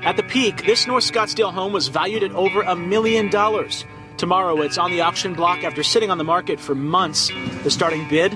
At the peak, this North Scottsdale home was valued at over $1 million. Tomorrow, it's on the auction block after sitting on the market for months. The starting bid,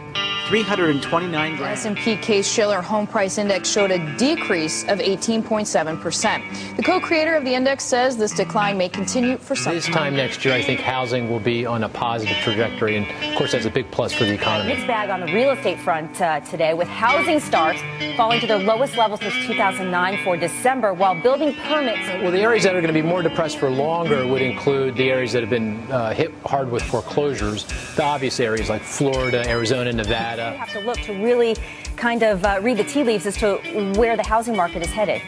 $329,000. S&P Case-Shiller Home Price Index showed a decrease of 18.7%. The co-creator of the index says this decline may continue for some time. This time next year, I think housing will be on a positive trajectory, and of course that's a big plus for the economy. Mixed bag on the real estate front today, with housing starts falling to their lowest level since 2009 for December, while building permits. Well, the areas that are going to be more depressed for longer would include the areas that have been hit hard with foreclosures, the obvious areas like Florida, Arizona, Nevada. You have to look to really kind of read the tea leaves as to where the housing market is headed.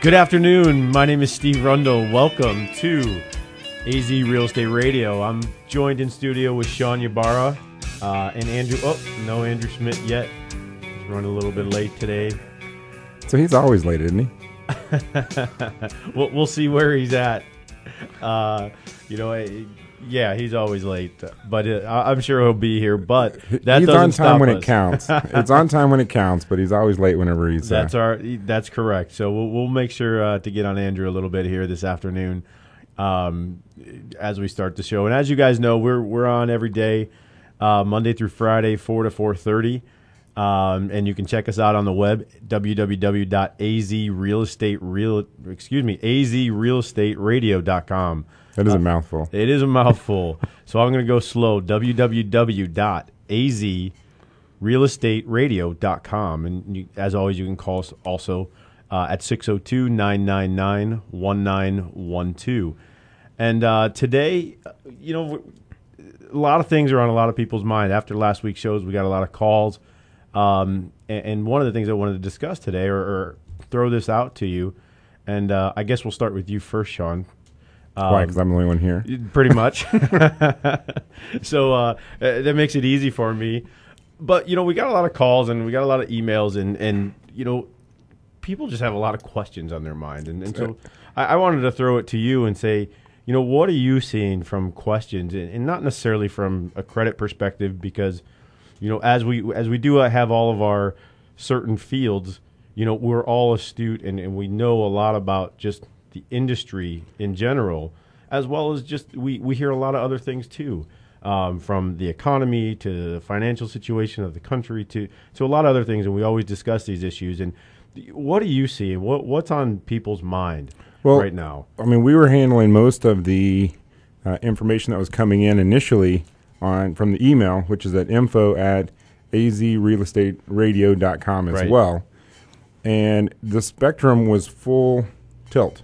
Good afternoon. My name is Steve Rundle. Welcome to AZ Real Estate Radio. I'm joined in studio with Sean Ybarra and Andrew. Oh, no Andrew Schmidt yet. He's running a little bit late today. So he's always late, isn't he? We'll see where he's at. Yeah, he's always late, but I'm sure he'll be here. But that he's doesn't on time stop when us. It counts. It's on time when it counts, but he's always late whenever he's. That's correct. So we'll make sure to get on Andrew a little bit here this afternoon, as we start the show. And as you guys know, we're on every day, Monday through Friday, 4 to 4:30. And you can check us out on the web, azrealestateradio.com. That is a mouthful. It is a mouthful. So I'm going to go slow, www.azrealestateradio.com. And you, as always, you can call us also at 602-999-1912. And today, a lot of things are on a lot of people's mind. After last week's shows, we got a lot of calls. And one of the things I wanted to discuss today, or throw this out to you, and I guess we'll start with you first, Sean. Why? Because I'm the only one here. Pretty much. So that makes it easy for me. But, we got a lot of calls and we got a lot of emails and people just have a lot of questions on their mind. And so I wanted to throw it to you and say, what are you seeing from questions? And not necessarily from a credit perspective because, as we do have all of our certain fields, we're all astute and we know a lot about just the industry in general, as well as just we hear a lot of other things too, from the economy to the financial situation of the country to a lot of other things, and we always discuss these issues. And what do you see? What's on people's mind right now? I mean, we were handling most of the information that was coming in initially from the email, which is at info@azrealestateradio.com as well. And the spectrum was full tilt.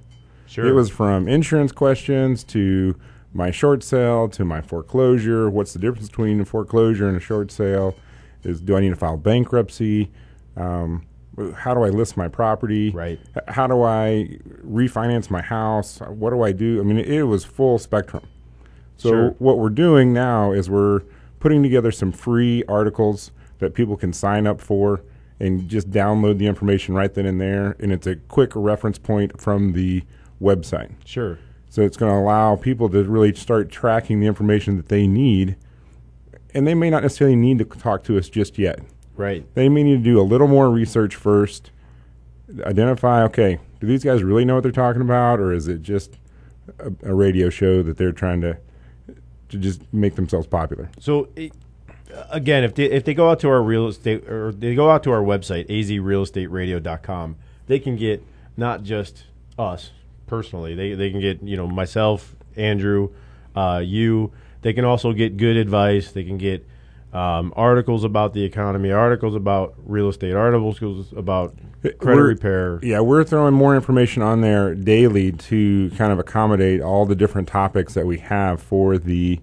Sure. It was from insurance questions to my short sale to my foreclosure. What's the difference between a foreclosure and a short sale? Do I need to file bankruptcy? How do I list my property? Right. How do I refinance my house? What do I do? I mean, it was full spectrum. So what we're doing now is we're putting together some free articles that people can sign up for and just download the information right then and there. And it's a quick reference point from the website. Sure. So it's going to allow people to really start tracking the information that they need. And they may not necessarily need to talk to us just yet. Right. They may need to do a little more research first, identify, okay, do these guys really know what they're talking about, or is it just a radio show that they're trying to just make themselves popular? So, again, if they go out to our real estate, or they go out to our website, azrealestateradio.com, they can get not just us personally. They can get, myself, Andrew, you. They can also get good advice. They can get articles about the economy, articles about real estate, articles about credit repair. Yeah, we're throwing more information on there daily to kind of accommodate all the different topics that we have for the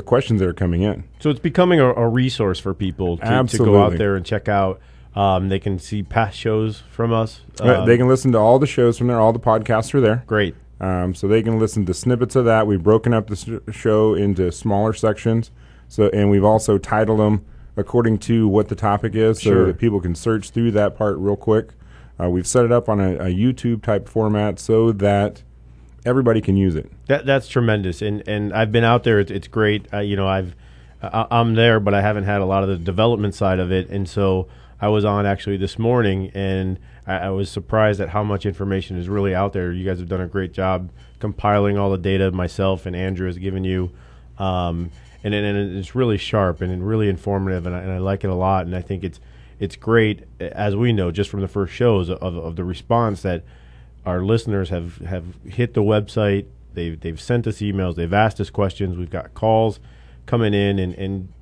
questions that are coming in. So it's becoming a resource for people to go out there and check out. They can see past shows from us. They can listen to all the shows from there. All the podcasts are there. Great. So they can listen to snippets of that. We've broken up the show into smaller sections. And we've also titled them according to what the topic is, so that people can search through that part real quick. We've set it up on a YouTube type format so that everybody can use it. That's tremendous, and I've been out there. It's great. I'm there, but I haven't had a lot of the development side of it, and so I was on actually this morning, and I was surprised at how much information is really out there. You guys have done a great job compiling all the data myself and Andrew has given you. And it's really sharp and really informative, and I like it a lot. And I think it's great, as we know just from the first shows of the response that our listeners have hit the website. They've sent us emails. They've asked us questions. We've got calls coming in, and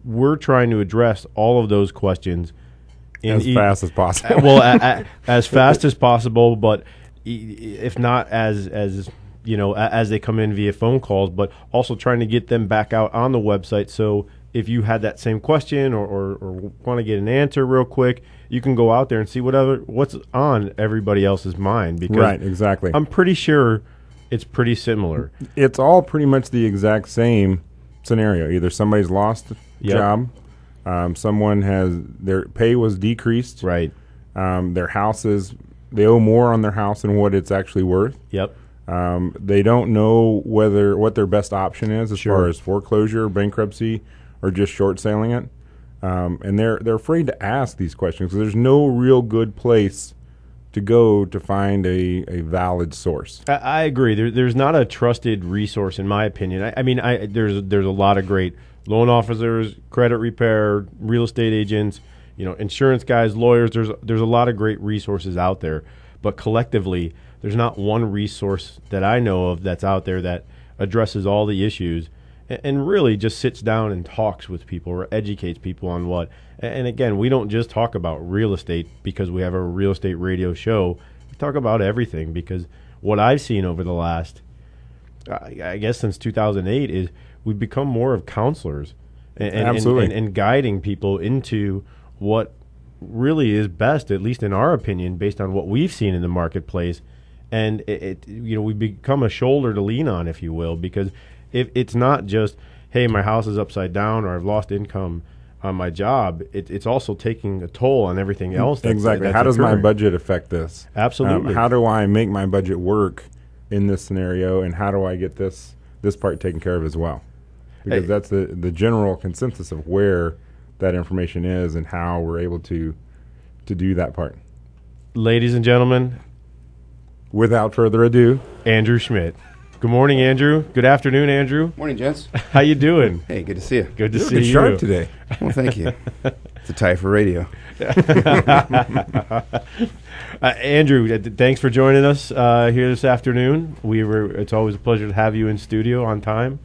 we're trying to address all of those questions as fast as possible. Well, as fast as possible, but if not as they come in via phone calls, but also trying to get them back out on the website. So if you had that same question or want to get an answer real quick, you can go out there and see what's on everybody else's mind. Because right, exactly. I'm pretty sure it's pretty similar. It's all pretty much the exact same scenario. Either somebody's lost a job, someone their pay was decreased, right? Their house they owe more on their house than what it's actually worth. Yep. They don't know what their best option is as far as foreclosure, bankruptcy, or just short selling it. And they're afraid to ask these questions because there's no real good place to go to find a valid source. I agree. There's not a trusted resource, in my opinion. There's a lot of great loan officers, credit repair, real estate agents, insurance guys, lawyers. There's a lot of great resources out there, but collectively, there's not one resource that I know of that's out there that addresses all the issues and really just sits down and talks with people or educates people on what. And again, we don't just talk about real estate because we have a real estate radio show. We talk about everything because what I've seen over the last, I guess since 2008, is we've become more of counselors and guiding people into what really is best, at least in our opinion, based on what we've seen in the marketplace. And we become a shoulder to lean on, if you will, because if it's not just, hey, my house is upside down or I've lost income on my job, it's also taking a toll on everything else. Exactly. How does my budget affect this? Absolutely. How do I make my budget work in this scenario, and how do I get this part taken care of as well? Because that's the general consensus of where that information is and how we're able to do that part. Ladies and gentlemen, without further ado, Andrew Schmidt. Good morning, Andrew. Good afternoon, Andrew. Morning, gents. How you doing? Hey, good to see you. Good to see you. Sharp today. Well, thank you. It's a tie for radio. Andrew, thanks for joining us here this afternoon. It's always a pleasure to have you in studio on time.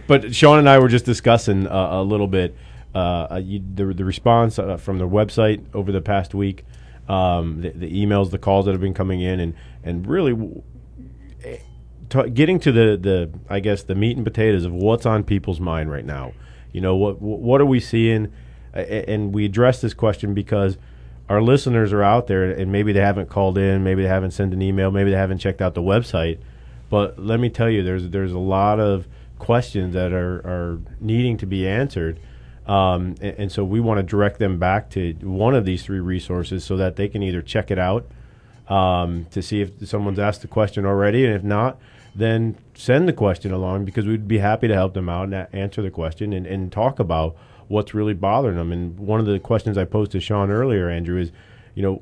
But Sean and I were just discussing a little bit the response from the website over the past week, the emails, the calls that have been coming in, and really getting to the I guess the meat and potatoes of what's on people's mind right now. What are we seeing? And we address this question because our listeners are out there, and maybe they haven't called in, maybe they haven't sent an email, maybe they haven't checked out the website. But let me tell you, there's a lot of questions that are needing to be answered. And so we want to direct them back to one of these three resources so that they can either check it out to see if someone's asked the question already, and if not, then send the question along, because we'd be happy to help them out and answer the question and talk about what's really bothering them. And one of the questions I posed to Sean earlier, Andrew, is,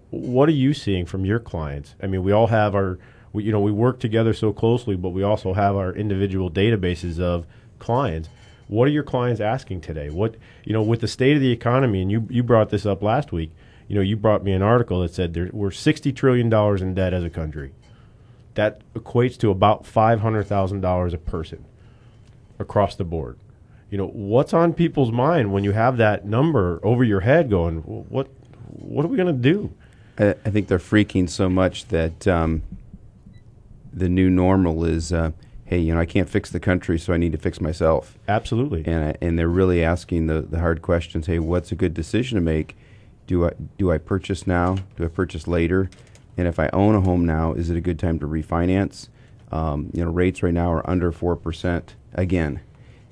what are you seeing from your clients? I mean, we all have we work together so closely, but we also have our individual databases of clients. What are your clients asking today? With the state of the economy, and you brought this up last week, you brought me an article that said we're $60 trillion in debt as a country. That equates to about $500,000 a person across the board. What's on people's mind when you have that number over your head going, what are we going to do? I think they're freaking so much that the new normal is, hey, I can't fix the country, so I need to fix myself. Absolutely. And they're really asking the hard questions. Hey, what's a good decision to make? Do I purchase now? Do I purchase later? And if I own a home now, is it a good time to refinance? Rates right now are under 4% again,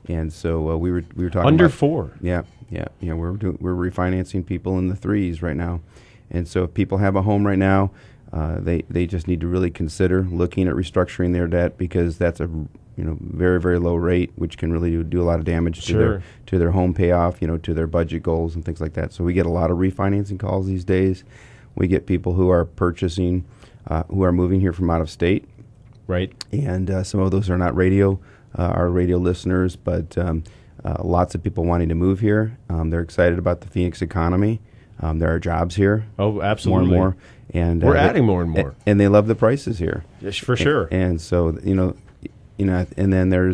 and so we were talking under about, 4. Yeah. We're refinancing people in the 3s right now, and so if people have a home right now, they just need to really consider looking at restructuring their debt, because that's very, very low rate, which can really do a lot of damage Sure. to their home payoff, to their budget goals and things like that. So we get a lot of refinancing calls these days. We get people who are purchasing, who are moving here from out of state. Right. And some of those are not our radio listeners, but lots of people wanting to move here. They're excited about the Phoenix economy. There are jobs here. Oh, absolutely. More and more. And we're adding more and more. And they love the prices here. Yes, for sure. And so, and then there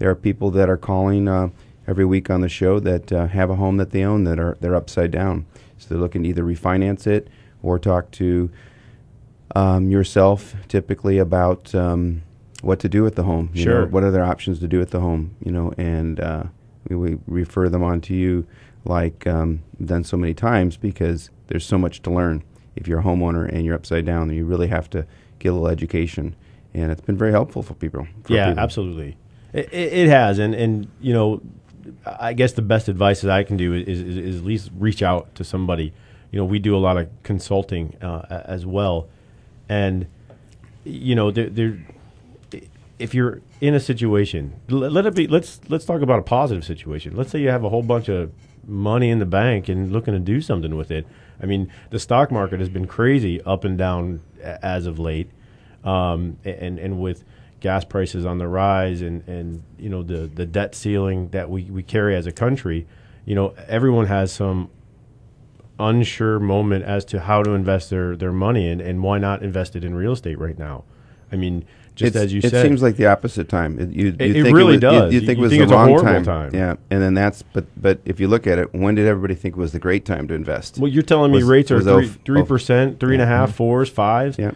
are people that are calling every week on the show that have a home that they own they're upside down. So they're looking to either refinance it or talk to yourself typically about what to do with the home. Sure. What are their options to do with the home? And we refer them on to you, like we've done so many times, because there's so much to learn. If you're a homeowner and you're upside down, you really have to get a little education, and it's been very helpful for people. Absolutely, it has, and I guess the best advice that I can do is at least reach out to somebody. We do a lot of consulting as well, and if you're in a situation, let it be. Let's talk about a positive situation. Let's say you have a whole bunch of money in the bank and looking to do something with it. I mean, the stock market has been crazy up and down as of late, and with gas prices on the rise and the debt ceiling that we carry as a country, everyone has some unsure moment as to how to invest their money and why not invest it in real estate right now. I mean, as you said, it seems like the opposite time. It really does. You think it was it's the wrong a horrible time. Yeah, and then but if you look at it, when did everybody think was the great time to invest? Well, you're telling me rates are 3%, 3.5%, 4s, 5s. Yeah.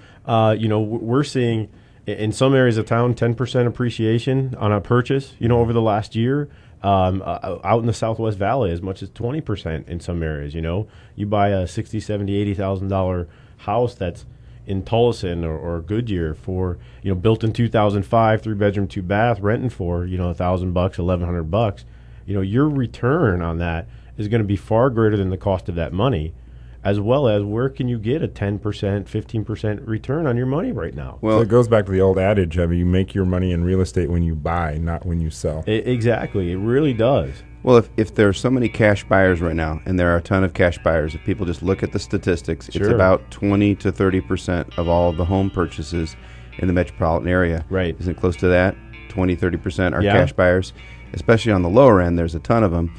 We're seeing in some areas of town 10% appreciation on a purchase. Over the last year. Out in the Southwest Valley, as much as 20% in some areas. You buy a $60,000, $70,000, $80,000 house that's in Tullison or Goodyear for built in 2005, 3-bedroom, 2-bath, renting for $1,000, $1,100. Your return on that is going to be far greater than the cost of that money, as well as where can you get a 10%, 15% return on your money right now? Well, so it goes back to the old adage of you make your money in real estate when you buy, not when you sell. Exactly. It really does. Well, if there are so many cash buyers right now, and there are a ton of cash buyers, if people just look at the statistics, Sure. It's about 20 to 30% of all of the home purchases in the metropolitan area. Right. Isn't it close to that? 20, 30% are cash buyers, especially on the lower end. There's a ton of them.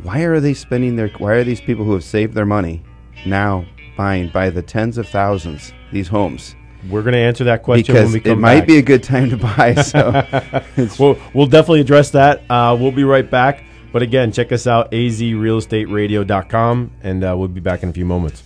Why are these people who have saved their money now buying by the tens of thousands these homes? We're going to answer that question because when we come back. It might be a good time to buy. So we'll definitely address that. We'll be right back. But again, check us out, azrealestateradio.com, and we'll be back in a few moments.